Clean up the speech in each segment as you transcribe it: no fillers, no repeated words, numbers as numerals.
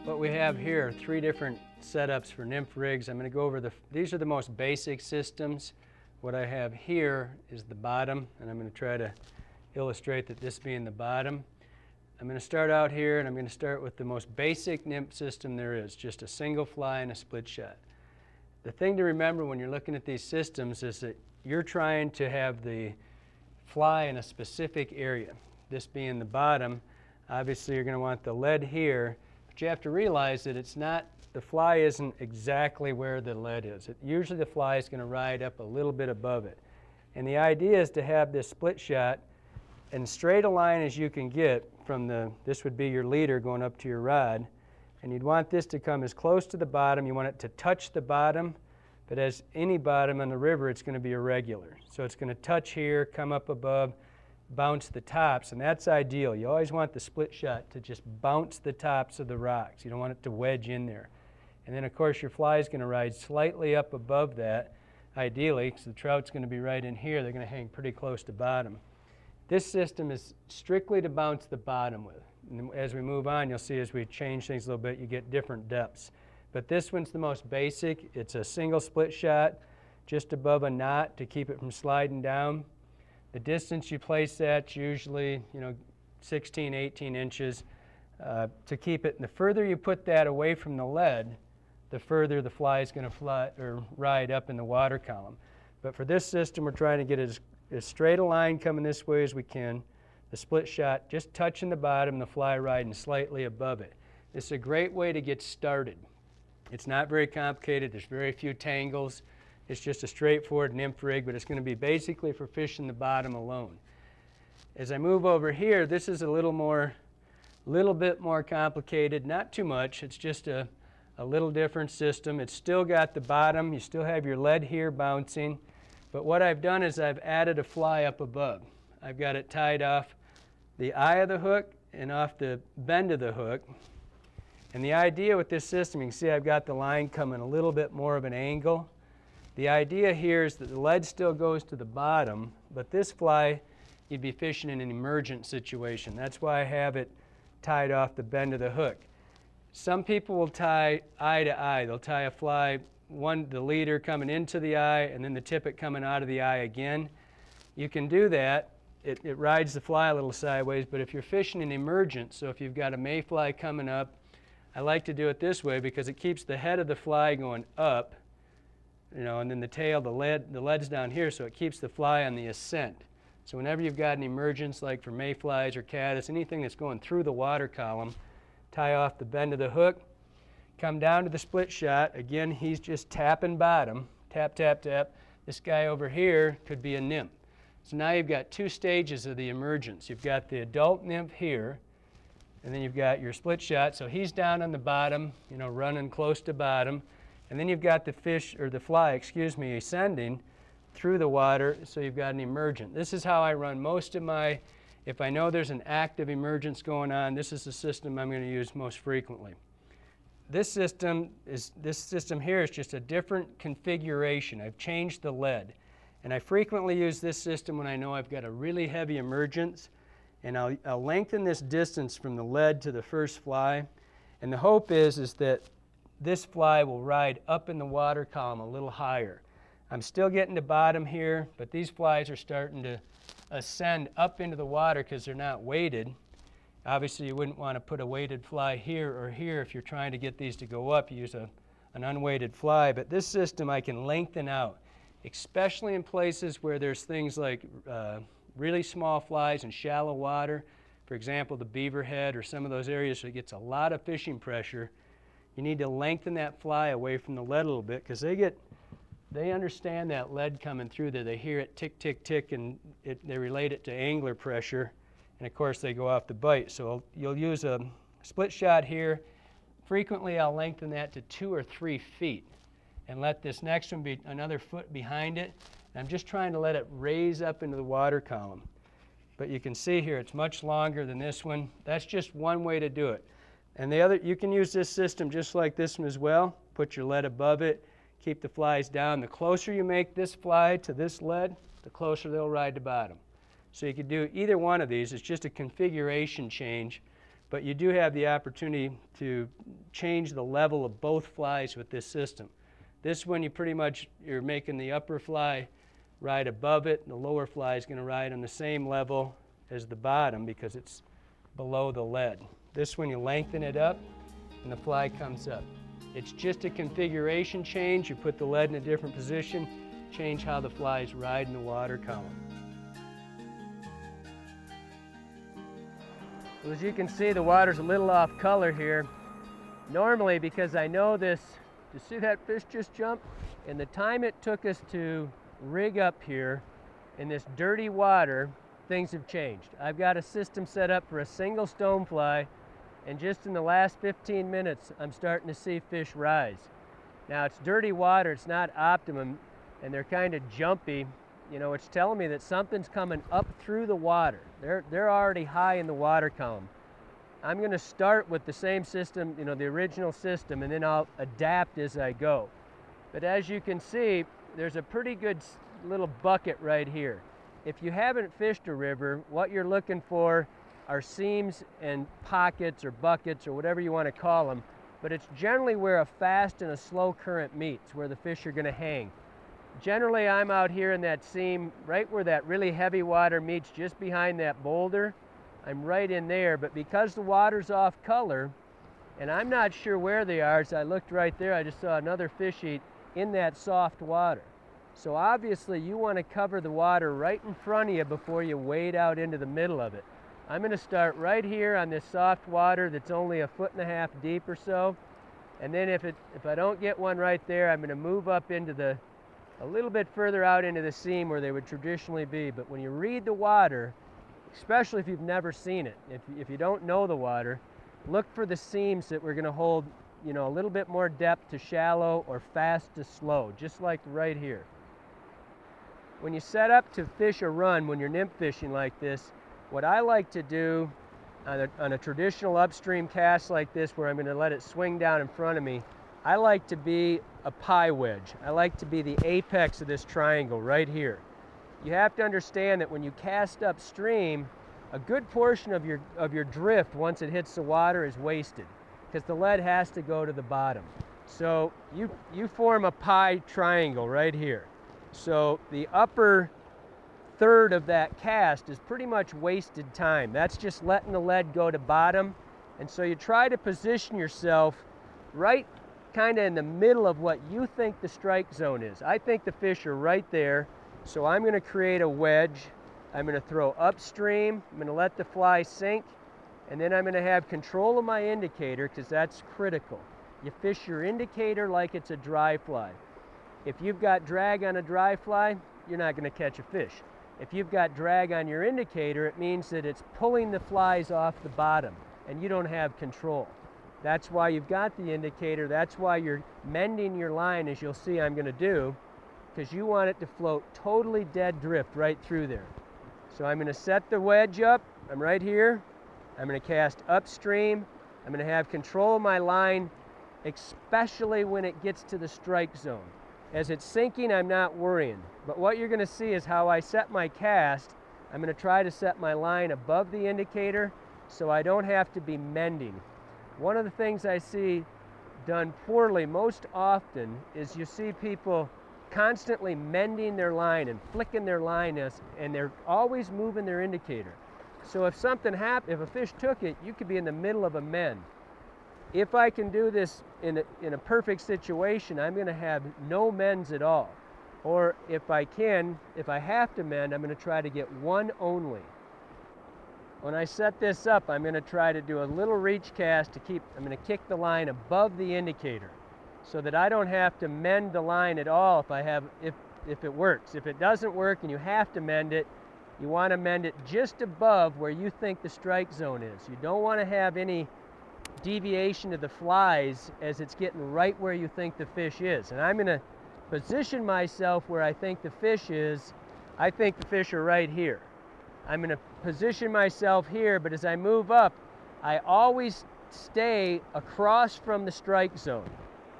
What we have here are 3 different setups for nymph rigs. I'm going to go over these are the most basic systems. What I have here is the bottom, and I'm going to try to illustrate that this being the bottom. I'm going to start out here, and I'm going to start with the most basic nymph system there is, just a single fly and a split shot. The thing to remember when you're looking at these systems is that you're trying to have the fly in a specific area. This being the bottom, obviously you're going to want the lead here, but you have to realize that it's not, the fly isn't exactly where the lead is. Usually the fly is going to ride up a little bit above it. And the idea is to have this split shot as straight a line as you can get from this would be your leader going up to your rod, and you'd want this to come as close to the bottom. You want it to touch the bottom, but as any bottom on the river, it's going to be irregular. So it's going to touch here, come up above, bounce the tops, and that's ideal. You always want the split shot to just bounce the tops of the rocks. You don't want it to wedge in there. And then of course your fly is going to ride slightly up above that, ideally, because the trout's going to be right in here. They're going to hang pretty close to bottom. This system is strictly to bounce the bottom with. And as we move on, you'll see as we change things a little bit, you get different depths. But this one's the most basic. It's a single split shot just above a knot to keep it from sliding down. The distance you place that's usually 16, 18 inches to keep it. And the further you put that away from the lead, the further the fly is going to fly or ride up in the water column. But for this system, we're trying to get as straight a line coming this way as we can. The split shot just touching the bottom, the fly riding slightly above it. This is a great way to get started. It's not very complicated. There's very few tangles. It's just a straightforward nymph rig, but it's going to be basically for fishing the bottom alone. As I move over here, this is a little bit more complicated. Not too much. It's just a little different system. It's still got the bottom. You still have your lead here bouncing. But what I've done is I've added a fly up above. I've got it tied off the eye of the hook and off the bend of the hook. And the idea with this system, you can see I've got the line coming a little bit more of an angle. The idea here is that the lead still goes to the bottom, but this fly, you'd be fishing in an emergent situation. That's why I have it tied off the bend of the hook. Some people will tie eye to eye. They'll tie a fly, the leader coming into the eye and then the tippet coming out of the eye again. You can do that. It rides the fly a little sideways, but if you're fishing in emergent, so if you've got a mayfly coming up, I like to do it this way because it keeps the head of the fly going up, and then the tail, the lead's down here, so it keeps the fly on the ascent. So whenever you've got an emergence, like for mayflies or caddis, anything that's going through the water column, tie off the bend of the hook, come down to the split shot. Again, he's just tapping bottom, tap, tap, tap. This guy over here could be a nymph. So now you've got 2 stages of the emergence. You've got the adult nymph here, and then you've got your split shot. So he's down on the bottom, running close to bottom. And then you've got the fish, or the fly, ascending through the water, so you've got an emergent. This is how I run most of my, if I know there's an active emergence going on, this is the system I'm going to use most frequently. This system here is just a different configuration. I've changed the lead. And I frequently use this system when I know I've got a really heavy emergence. And I'll lengthen this distance from the lead to the first fly. And the hope is that this fly will ride up in the water column a little higher. I'm still getting to bottom here, but these flies are starting to ascend up into the water because they're not weighted. Obviously, you wouldn't want to put a weighted fly here or here if you're trying to get these to go up. You use an unweighted fly, but this system I can lengthen out, especially in places where there's things like really small flies in shallow water. For example, the beaverhead or some of those areas where it gets a lot of fishing pressure. You need to lengthen that fly away from the lead a little bit because they understand that lead coming through there. They hear it tick, tick, tick, and they relate it to angler pressure. And of course, they go off the bite. So you'll use a split shot here. Frequently, I'll lengthen that to 2 or 3 feet and let this next one be another foot behind it. And I'm just trying to let it raise up into the water column. But you can see here, it's much longer than this one. That's just one way to do it. And the other, you can use this system just like this one as well. Put your lead above it, keep the flies down. The closer you make this fly to this lead, the closer they'll ride to bottom. So you could do either one of these. It's just a configuration change, but you do have the opportunity to change the level of both flies with this system. This one, you're making the upper fly ride above it, and the lower fly is going to ride on the same level as the bottom because it's below the lead. This one, you lengthen it up and the fly comes up. It's just a configuration change. You put the lead in a different position, change how the flies ride in the water column. Well, as you can see, the water's a little off color here. Normally, because I know this, you see that fish just jump? And the time it took us to rig up here in this dirty water, things have changed. I've got a system set up for a single stonefly, and just in the last 15 minutes, I'm starting to see fish rise. Now, it's dirty water, it's not optimum, and they're kind of jumpy. You know, it's telling me that something's coming up through the water. They're already high in the water column. I'm going to start with the same system, you know, the original system, and then I'll adapt as I go. But as you can see, there's a pretty good little bucket right here. If you haven't fished a river, what you're looking for are seams and pockets or buckets or whatever you want to call them, but it's generally where a fast and a slow current meets, where the fish are going to hang. Generally, I'm out here in that seam, right where that really heavy water meets, just behind that boulder. I'm right in there, but because the water's off color, and I'm not sure where they are, so I looked right there, I just saw another fish eat in that soft water. So obviously you want to cover the water right in front of you before you wade out into the middle of it. I'm going to start right here on this soft water that's only 1.5 feet deep or so, and then if I don't get one right there, I'm going to move up into a little bit further out into the seam where they would traditionally be. But when you read the water, especially if you've never seen it, if you don't know the water, look for the seams that we're going to hold, you know, a little bit more depth to shallow or fast to slow, just like right here. When you set up to fish a run, when you're nymph fishing like this, what I like to do on a traditional upstream cast like this, where I'm going to let it swing down in front of me, I like to be a pie wedge. I like to be the apex of this triangle right here. You have to understand that when you cast upstream, a good portion of your drift, once it hits the water, is wasted because the lead has to go to the bottom. So you form a pie triangle right here. So the upper third of that cast is pretty much wasted time. That's just letting the lead go to bottom. And so you try to position yourself right kind of in the middle of what you think the strike zone is. I think the fish are right there. So I'm going to create a wedge. I'm going to throw upstream. I'm going to let the fly sink. And then I'm going to have control of my indicator, because that's critical. You fish your indicator like it's a dry fly. If you've got drag on a dry fly, you're not going to catch a fish. If you've got drag on your indicator, it means that it's pulling the flies off the bottom and you don't have control. That's why you've got the indicator. That's why you're mending your line, as you'll see I'm going to do, because you want it to float totally dead drift right through there. So I'm going to set the wedge up. I'm right here. I'm going to cast upstream. I'm going to have control of my line, especially when it gets to the strike zone. As it's sinking, I'm not worrying. But what you're going to see is how I set my cast. I'm going to try to set my line above the indicator so I don't have to be mending. One of the things I see done poorly most often is you see people constantly mending their line and flicking their line, and they're always moving their indicator. So if something happened, if a fish took it, you could be in the middle of a mend. If I can do this in a perfect situation, I'm going to have no mends at all. Or if I have to mend, I'm going to try to get one only. When I set this up, I'm going to try to do a little reach cast I'm going to kick the line above the indicator so that I don't have to mend the line at all if it works. If it doesn't work and you have to mend it, you want to mend it just above where you think the strike zone is. You don't want to have any deviation of the flies as it's getting right where you think the fish is. And I'm going to position myself where I think the fish is. I think the fish are right here. I'm going to position myself here, but as I move up, I always stay across from the strike zone.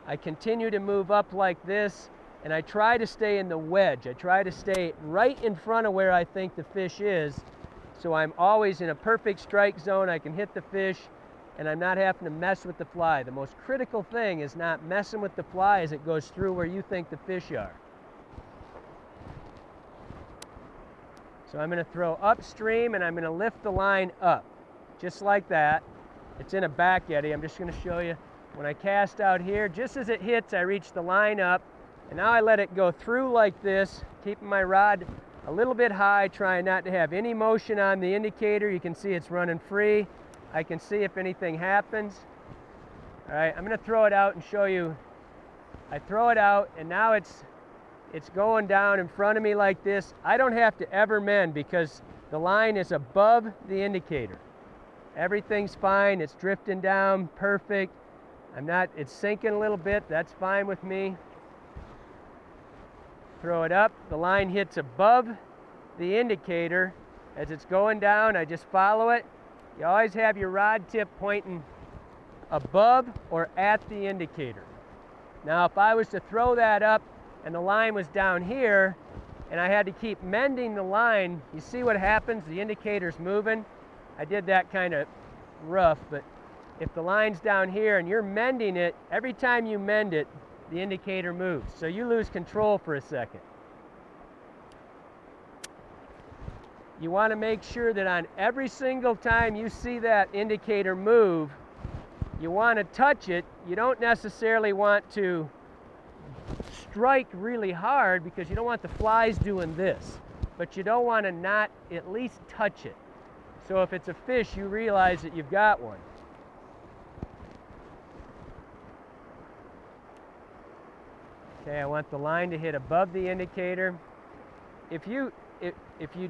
I continue to move up like this, and I try to stay in the wedge. I try to stay right in front of where I think the fish is, so I'm always in a perfect strike zone. I can hit the fish, and I'm not having to mess with the fly. The most critical thing is not messing with the fly as it goes through where you think the fish are. So I'm going to throw upstream and I'm going to lift the line up, just like that. It's in a back eddy. I'm just going to show you. When I cast out here, just as it hits, I reach the line up, and now I let it go through like this, keeping my rod a little bit high, trying not to have any motion on the indicator. You can see it's running free. I can see if anything happens. All right, I'm going to throw it out and show you. I throw it out, and now it's going down in front of me like this. I don't have to ever mend because the line is above the indicator. Everything's fine. It's drifting down perfect. It's sinking a little bit. That's fine with me. Throw it up. The line hits above the indicator. As it's going down, I just follow it. You always have your rod tip pointing above or at the indicator. Now, if I was to throw that up and the line was down here and I had to keep mending the line, you see what happens? The indicator's moving. I did that kind of rough, but if the line's down here and you're mending it, every time you mend it, the indicator moves. So you lose control for a second. You want to make sure that on every single time you see that indicator move, you want to touch it. You don't necessarily want to strike really hard because you don't want the flies doing this, but you don't want to not at least touch it. So if it's a fish, you realize that you've got one. Okay, I want the line to hit above the indicator. If you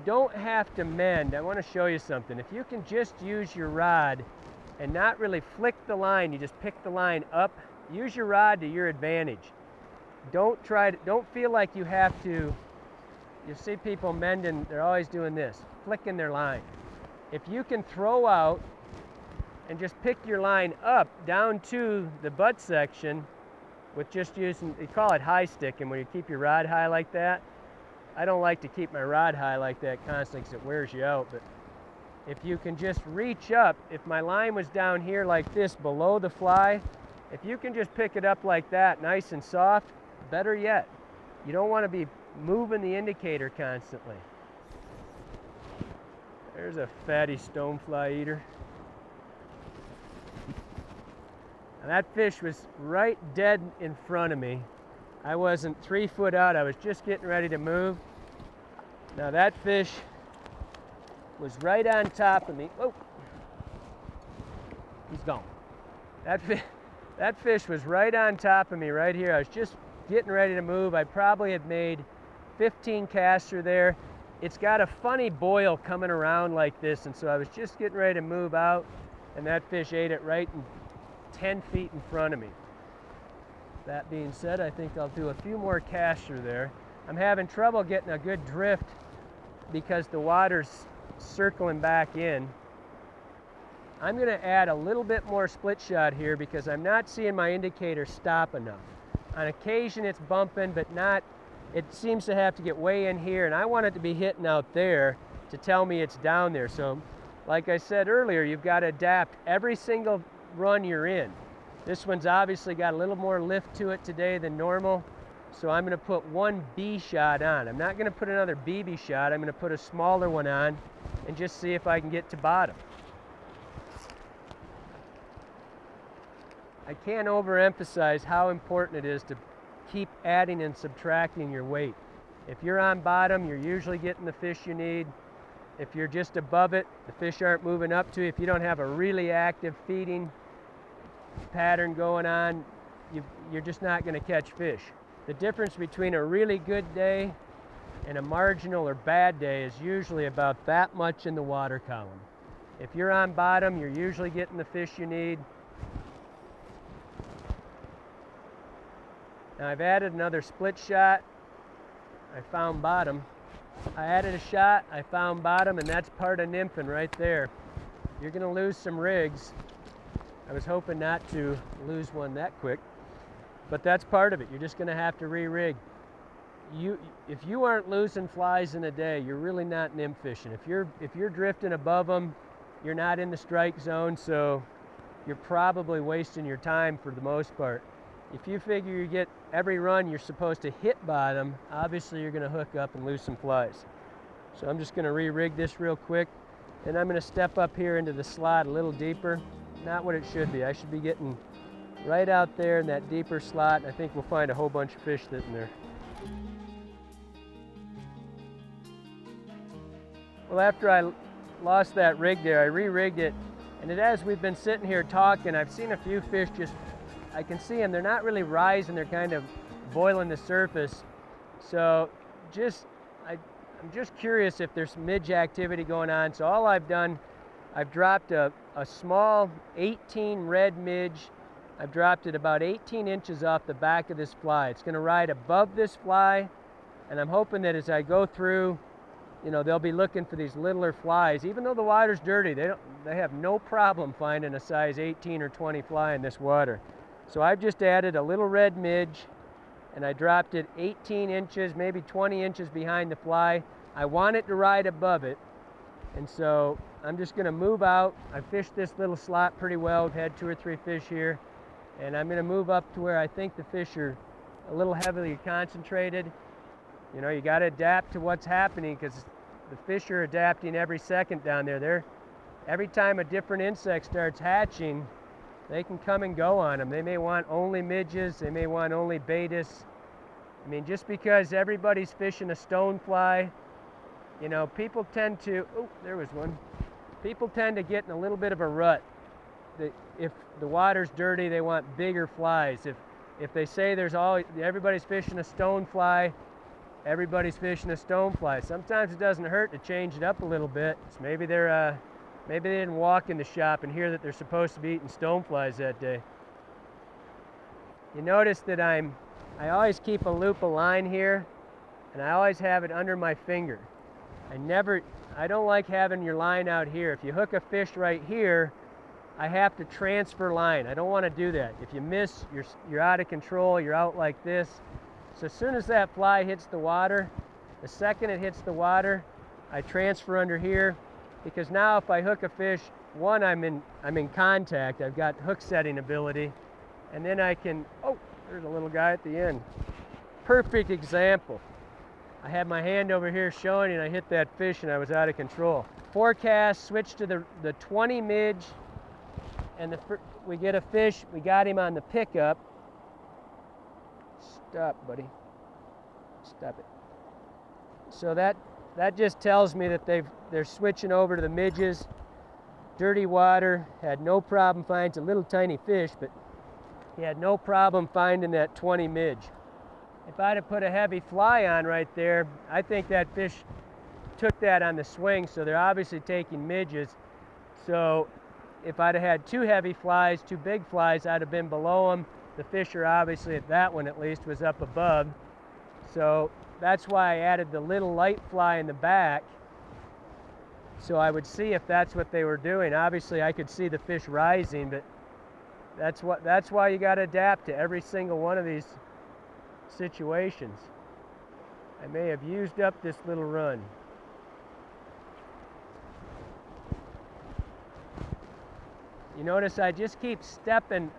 don't have to mend, I want to show you something. If you can just use your rod and not really flick the line, you just pick the line up, use your rod to your advantage. Don't feel like you have to. You see people mending, they're always doing this, flicking their line. If you can throw out and just pick your line up down to the butt section with just using, you call it high sticking when you keep your rod high like that. I don't like to keep my rod high like that constantly because it wears you out, but if you can just reach up, if my line was down here like this below the fly, if you can just pick it up like that, nice and soft, better yet. You don't want to be moving the indicator constantly. There's a fatty stonefly eater. Now that fish was right dead in front of me. I wasn't 3 foot out, I was just getting ready to move. Now that fish was right on top of me. Oh, he's gone. That fish was right on top of me right here. I was just getting ready to move. I probably had made 15 casts through there. It's got a funny boil coming around like this, and so I was just getting ready to move out, and that fish ate it right in 10 feet in front of me. That being said, I think I'll do a few more casts through there. I'm having trouble getting a good drift because the water's circling back in. I'm going to add a little bit more split shot here because I'm not seeing my indicator stop enough. On occasion it's bumping, but not, it seems to have to get way in here, and I want it to be hitting out there to tell me it's down there. So like I said earlier, you've got to adapt every single run you're in. This one's obviously got a little more lift to it today than normal, so I'm going to put one B shot on. I'm not going to put another BB shot. I'm going to put a smaller one on and just see if I can get to bottom. I can't overemphasize how important it is to keep adding and subtracting your weight. If you're on bottom, you're usually getting the fish you need. If you're just above it, the fish aren't moving up to you. If you don't have a really active feeding pattern going on, you're just not going to catch fish. The difference between a really good day and a marginal or bad day is usually about that much in the water column. If you're on bottom, you're usually getting the fish you need. Now I've added another split shot. I found bottom. I added a shot, I found bottom, and that's part of nymphing right there. You're going to lose some rigs. I was hoping not to lose one that quick, but that's part of it. You're just going to have to re-rig. If you aren't losing flies in a day, you're really not nymph fishing. If you're drifting above them, you're not in the strike zone, so you're probably wasting your time for the most part. If you figure you get every run you're supposed to hit bottom, obviously you're going to hook up and lose some flies. So I'm just going to re-rig this real quick, and I'm going to step up here into the slot a little deeper. Not what it should be. I should be getting right out there in that deeper slot. I think we'll find a whole bunch of fish sitting there. Well, after I lost that rig there, I re-rigged it, and as we've been sitting here talking, I've seen a few fish just, I can see them, they're not really rising, they're kind of boiling the surface. So I'm just curious if there's midge activity going on. So all I've done, I've dropped a small 18 red midge. I've dropped it about 18 inches off the back of this fly. It's going to ride above this fly, and I'm hoping that as I go through, you know, they'll be looking for these littler flies. Even though the water's dirty, they have no problem finding a size 18 or 20 fly in this water. So I've just added a little red midge, and I dropped it 18 inches, maybe 20 inches behind the fly. I want it to ride above it, and so I'm just going to move out. I fished this little slot pretty well. We've had 2 or 3 fish here, and I'm going to move up to where I think the fish are a little heavily concentrated. You know, you got to adapt to what's happening, because the fish are adapting every second down there. Every time a different insect starts hatching, they can come and go on them. They may want only midges, they may want only betas. I mean, just because everybody's fishing a stonefly, you know, people tend to, oh, there was one. People tend to get in a little bit of a rut. If the water's dirty, they want bigger flies. If they say everybody's fishing a stonefly, everybody's fishing a stonefly. Sometimes it doesn't hurt to change it up a little bit. So maybe they didn't walk in the shop and hear that they're supposed to be eating stoneflies that day. You notice that I always keep a loop of line here, and I always have it under my finger. I don't like having your line out here. If you hook a fish right here, I have to transfer line. I don't want to do that. If you miss, you're out of control, you're out like this. So as soon as that fly hits the water, the second it hits the water, I transfer under here, because now if I hook a fish, one, I'm in contact, I've got hook setting ability, and then I can, oh, there's a little guy at the end. Perfect example. I had my hand over here showing, and I hit that fish and I was out of control. Forecast, switch to the 20 midge, and we get a fish. We got him on the pickup. Stop, buddy. Stop it. So that just tells me that they're switching over to the midges. Dirty water, had no problem finding, it's a little tiny fish, but he had no problem finding that 20 midge. If I'd have put a heavy fly on right there, I think that fish took that on the swing, so they're obviously taking midges. So if I'd have had 2 heavy flies, 2 big flies, I'd have been below them. The fish are obviously, at that one at least, was up above. So that's why I added the little light fly in the back, so I would see if that's what they were doing. Obviously I could see the fish rising, but that's why you got to adapt to every single one of these situations. I may have used up this little run. You notice I just keep stepping.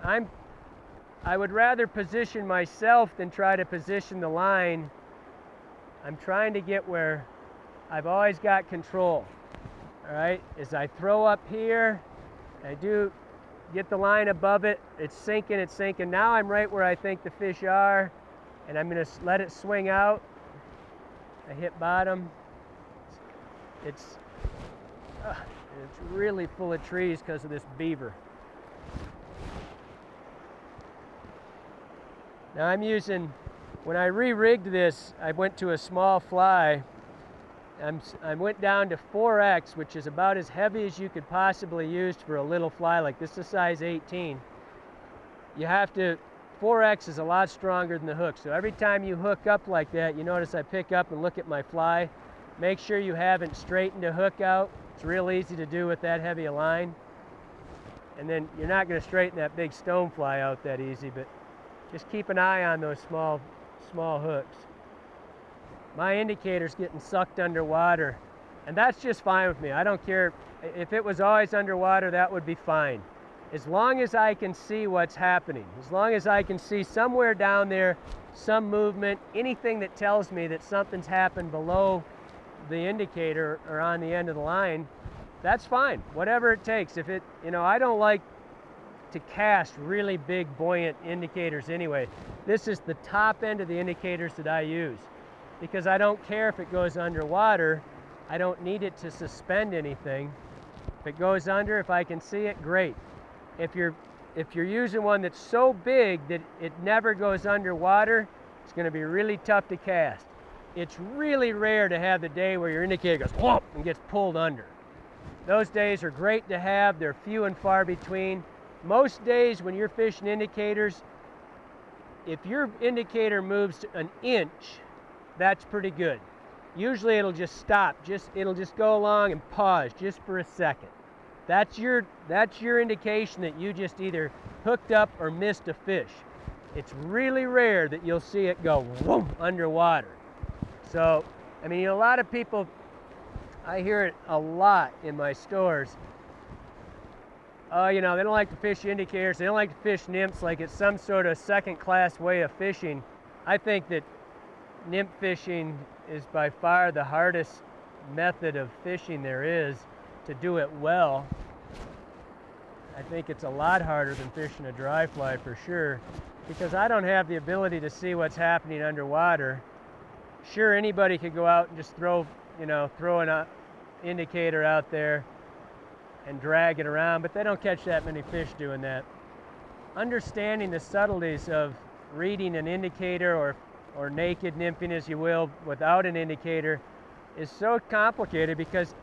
I would rather position myself than try to position the line. I'm trying to get where I've always got control. All right, as I throw up here, I do get the line above it, it's sinking. Now I'm right where I think the fish are, and I'm gonna let it swing out. I hit bottom. It's really full of trees because of this beaver. Now I'm using, when I re-rigged this, I went to a small fly. I went down to 4X, which is about as heavy as you could possibly use for a little fly like this. Is a size 18. You have to, 4X is a lot stronger than the hook. So every time you hook up like that, you notice I pick up and look at my fly. Make sure you haven't straightened the hook out. It's real easy to do with that heavy a line. And then you're not going to straighten that big stonefly out that easy, but just keep an eye on those small hooks. My indicator's getting sucked underwater, and that's just fine with me. I don't care. If it was always underwater, that would be fine. As long as I can see what's happening, as long as I can see somewhere down there some movement, anything that tells me that something's happened below the indicator or on the end of the line, that's fine, whatever it takes. If it, I don't like to cast really big buoyant indicators anyway. This is the top end of the indicators that I use because I don't care if it goes underwater. I don't need it to suspend anything. If it goes under, if I can see it, great. If you're using one that's so big that it never goes underwater, it's going to be really tough to cast. It's really rare to have the day where your indicator goes whoop and gets pulled under. Those days are great to have. They're few and far between. Most days when you're fishing indicators, if your indicator moves an inch, that's pretty good. Usually it'll just stop. It'll just go along and pause just for a second. That's your indication that you just either hooked up or missed a fish. It's really rare that you'll see it go whoom underwater. So, I mean, a lot of people, I hear it a lot in my stores. They don't like to fish indicators. They don't like to fish nymphs like it's some sort of second-class way of fishing. I think that nymph fishing is by far the hardest method of fishing there is to do it well. I think it's a lot harder than fishing a dry fly for sure, because I don't have the ability to see what's happening underwater. Sure, anybody could go out and just throw an indicator out there and drag it around, but they don't catch that many fish doing that. Understanding the subtleties of reading an indicator or naked nymphing, as you will, without an indicator is so complicated because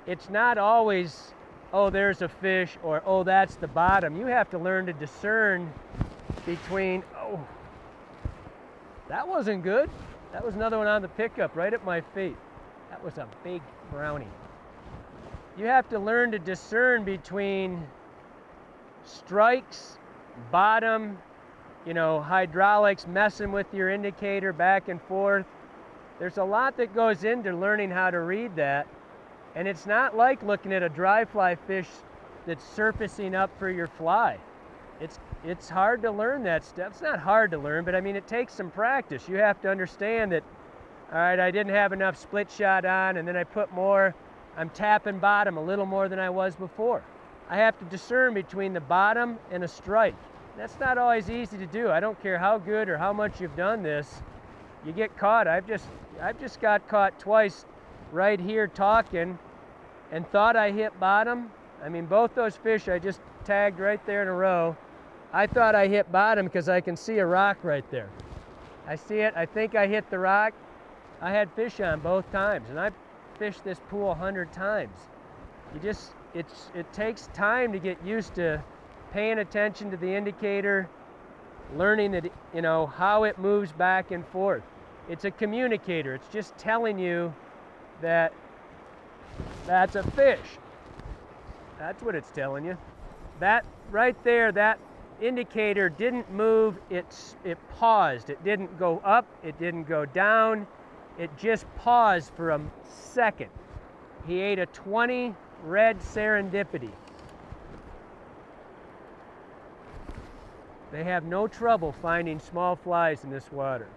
it's not always, oh, there's a fish, or oh, that's the bottom. You have to learn to discern between, oh, that wasn't good. That was another one on the pickup right at my feet. That was a big brownie. You have to learn to discern between strikes, bottom, hydraulics, messing with your indicator back and forth. There's a lot that goes into learning how to read that. And it's not like looking at a dry fly fish that's surfacing up for your fly. It's hard to learn that stuff. It's not hard to learn, but I mean, it takes some practice. You have to understand that, all right, I didn't have enough split shot on, and then I put more. I'm tapping bottom a little more than I was before. I have to discern between the bottom and a strike. That's not always easy to do. I don't care how good or how much you've done this. You get caught. I've just got caught twice right here talking and thought I hit bottom. I mean, both those fish I just tagged right there in a row. I thought I hit bottom because I can see a rock right there. I see it. I think I hit the rock. I had fish on both times, and I fished this pool 100 times. It takes time to get used to paying attention to the indicator, learning that, how it moves back and forth. It's a communicator. It's just telling you that that's a fish. That's what it's telling you. That right there, that indicator didn't move, it paused. It didn't go up, it didn't go down, it just paused for a second. He ate a 20 red serendipity. They have no trouble finding small flies in this water.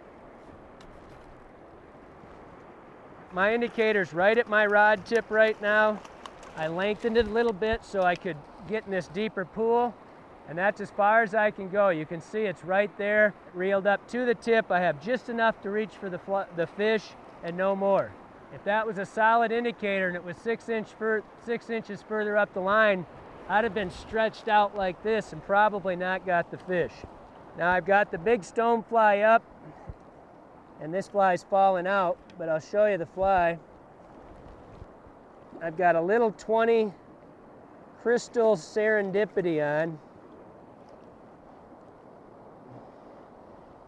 My indicator's right at my rod tip right now. I lengthened it a little bit so I could get in this deeper pool, and that's as far as I can go. You can see it's right there, reeled up to the tip. I have just enough to reach for the fish and no more. If that was a solid indicator and it was 6 inches further up the line, I'd have been stretched out like this and probably not got the fish. Now I've got the big stone fly up, and this fly's falling out, but I'll show you the fly. I've got a little 20 crystal serendipity on.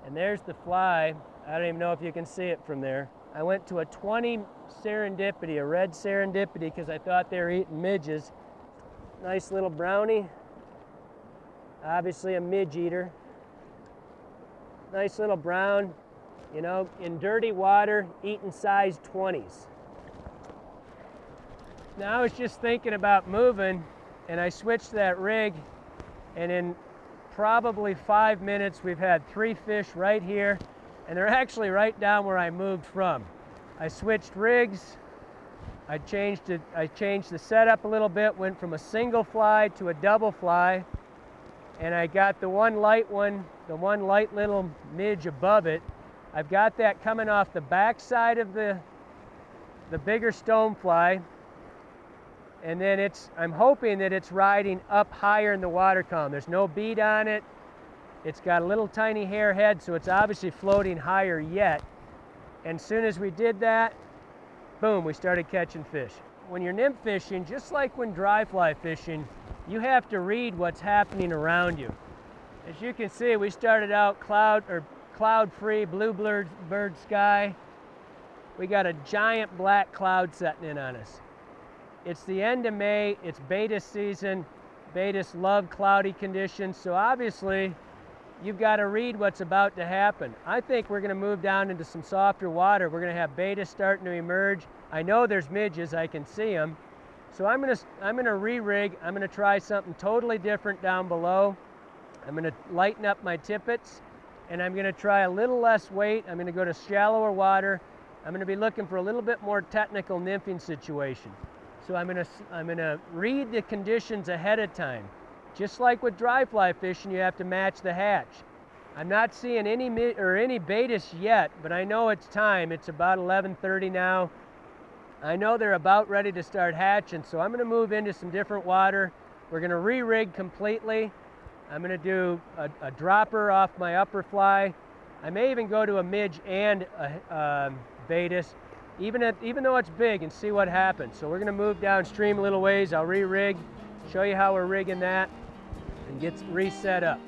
And there's the fly. I don't even know if you can see it from there. I went to a 20 serendipity, a red serendipity, because I thought they were eating midges. Nice little brownie. Obviously a midge eater. Nice little brown, in dirty water, eating size 20s. Now I was just thinking about moving, and I switched that rig And in probably 5 minutes, we've had 3 fish right here, and they're actually right down where I moved from. I switched rigs. I changed the setup a little bit, went from a single fly to a double fly, and I got the one light little midge above it. I've got that coming off the back side of the bigger stonefly, and then I'm hoping that it's riding up higher in the water column. There's no bead on it. It's got a little tiny hair head, so it's obviously floating higher yet. And as soon as we did that, boom, we started catching fish. When you're nymph fishing, just like when dry fly fishing, you have to read what's happening around you. As you can see, we started out cloud-free, bird sky. We got a giant black cloud setting in on us. It's the end of May, it's beta season. Betas love cloudy conditions, so obviously you've got to read what's about to happen. I think we're going to move down into some softer water. We're going to have betas starting to emerge. I know there's midges, I can see them. So I'm going to re-rig. I'm going to try something totally different down below. I'm going to lighten up my tippets, and I'm going to try a little less weight. I'm going to go to shallower water. I'm going to be looking for a little bit more technical nymphing situation. So I'm going to read the conditions ahead of time. Just like with dry fly fishing, you have to match the hatch. I'm not seeing any betas yet, but I know it's time. It's about 11:30 now. I know they're about ready to start hatching, so I'm going to move into some different water. We're going to re-rig completely. I'm going to do a dropper off my upper fly. I may even go to a midge and a betas, even though it's big, and see what happens. So we're going to move downstream a little ways. I'll re-rig, show you how we're rigging that, and get reset up.